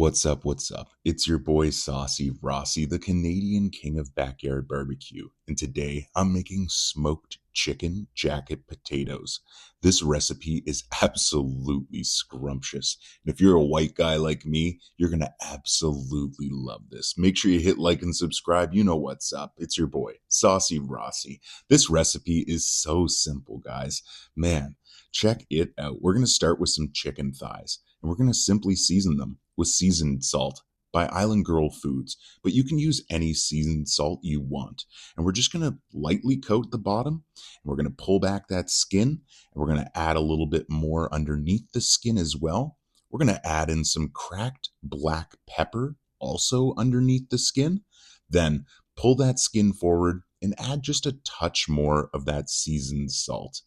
What's up? What's up? It's your boy Saucy Rossi, the Canadian king of backyard barbecue, and today I'm making smoked chicken jacket potatoes. This recipe is absolutely scrumptious, and if you're a white guy like me, you're gonna absolutely love this. Make sure you hit like and subscribe. You know what's up. It's your boy Saucy Rossi. This recipe is so simple, guys. Man, check it out. We're gonna start with some chicken thighs, and we're gonna simply season them with seasoned salt by Island Girl Foods, but you can use any seasoned salt you want. And we're just going to lightly coat the bottom, and we're going to pull back that skin, and we're going to add a little bit more underneath the skin as well. We're going to add in some cracked black pepper also underneath the skin. Then pull that skin forward and add just a touch more of that seasoned salt.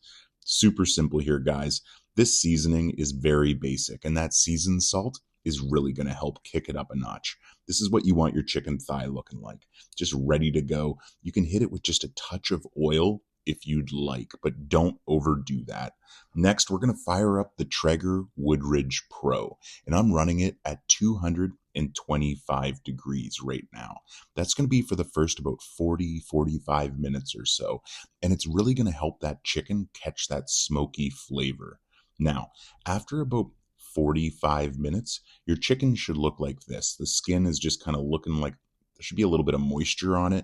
Super simple here, guys. This seasoning is very basic, and that seasoned salt is really going to help kick it up a notch. This is what you want your chicken thigh looking like. Just ready to go. You can hit it with just a touch of oil if you'd like, but don't overdo that. Next, we're going to fire up the Traeger Woodridge Pro, and I'm running it at 225 degrees right now. That's going to be for the first about 45 minutes or so, and it's really going to help that chicken catch that smoky flavor. Now, after about 45 minutes, your chicken should look like this. The skin is just kind of looking like there should be a little bit of moisture on it,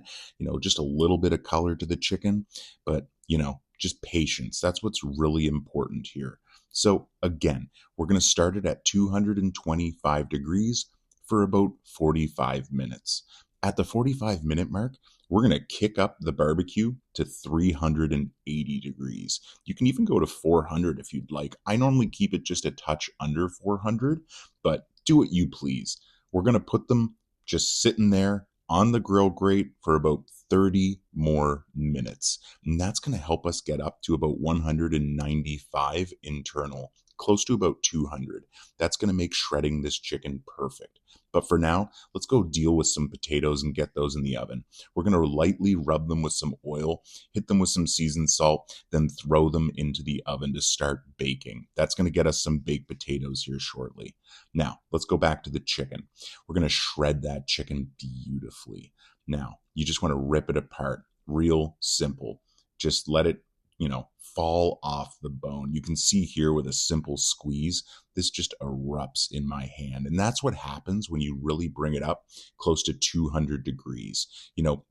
just a little bit of color to the chicken, but, just patience. That's what's really important here. So again, we're going to start it at 225 degrees for about 45 minutes. At the 45-minute mark, we're going to kick up the barbecue to 380 degrees. You can even go to 400 if you'd like. I normally keep it just a touch under 400, but do what you please. We're going to put them just sitting there on the grill grate for about 30 more minutes. And that's going to help us get up to about 195 internal, close to about 200. That's going to make shredding this chicken perfect. But for now, let's go deal with some potatoes and get those in the oven. We're going to lightly rub them with some oil, hit them with some seasoned salt, then throw them into the oven to start baking. That's going to get us some baked potatoes here shortly. Now, let's go back to the chicken. We're going to shred that chicken beautifully. Now, you just want to rip it apart. Real simple. Just let it fall off the bone. You can see here with a simple squeeze, this just erupts in my hand. And that's what happens when you really bring it up close to 200 degrees.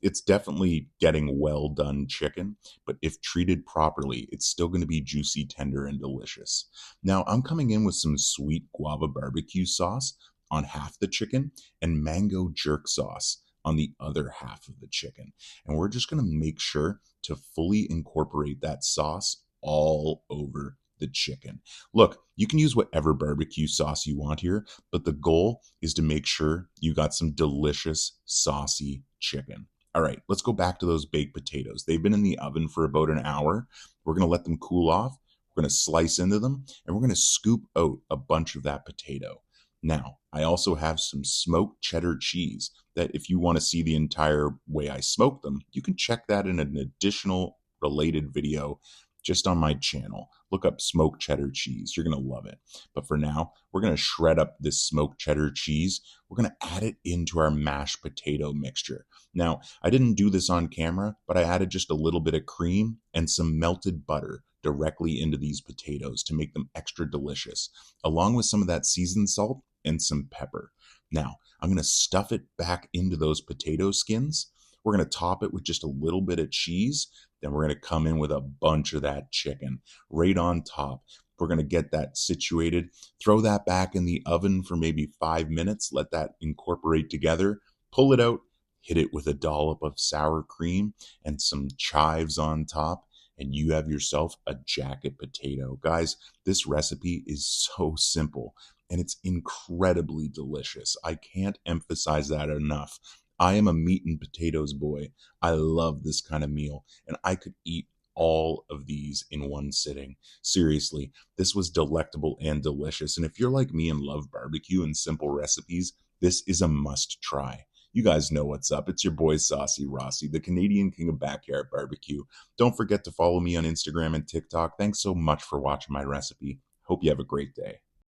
It's definitely getting well done chicken, but if treated properly, it's still going to be juicy, tender, and delicious. Now, I'm coming in with some sweet guava barbecue sauce on half the chicken and mango jerk sauce on the other half of the chicken. And we're just going to make sure to fully incorporate that sauce all over the chicken. Look, you can use whatever barbecue sauce you want here, but the goal is to make sure you got some delicious, saucy chicken. All right, let's go back to those baked potatoes. They've been in the oven for about an hour. We're going to let them cool off. We're going to slice into them, and we're going to scoop out a bunch of that potato. Now, I also have some smoked cheddar cheese that if you want to see the entire way I smoke them, you can check that in an additional related video just on my channel. Look up smoked cheddar cheese. You're going to love it. But for now, we're going to shred up this smoked cheddar cheese. We're going to add it into our mashed potato mixture. Now, I didn't do this on camera, but I added just a little bit of cream and some melted butter directly into these potatoes to make them extra delicious, along with some of that seasoned salt and some pepper. Now, I'm going to stuff it back into those potato skins. We're going to top it with just a little bit of cheese. Then we're going to come in with a bunch of that chicken right on top. We're going to get that situated, throw that back in the oven for maybe 5 minutes, let that incorporate together, pull it out, hit it with a dollop of sour cream and some chives on top, and you have yourself a jacket potato. Guys, this recipe is so simple, and it's incredibly delicious. I can't emphasize that enough. I am a meat and potatoes boy. I love this kind of meal, and I could eat all of these in one sitting. Seriously, this was delectable and delicious. And if you're like me and love barbecue and simple recipes, this is a must try. You guys know what's up. It's your boy Saucy Rossi, the Canadian king of backyard barbecue. Don't forget to follow me on Instagram and TikTok. Thanks so much for watching my recipe. Hope you have a great day.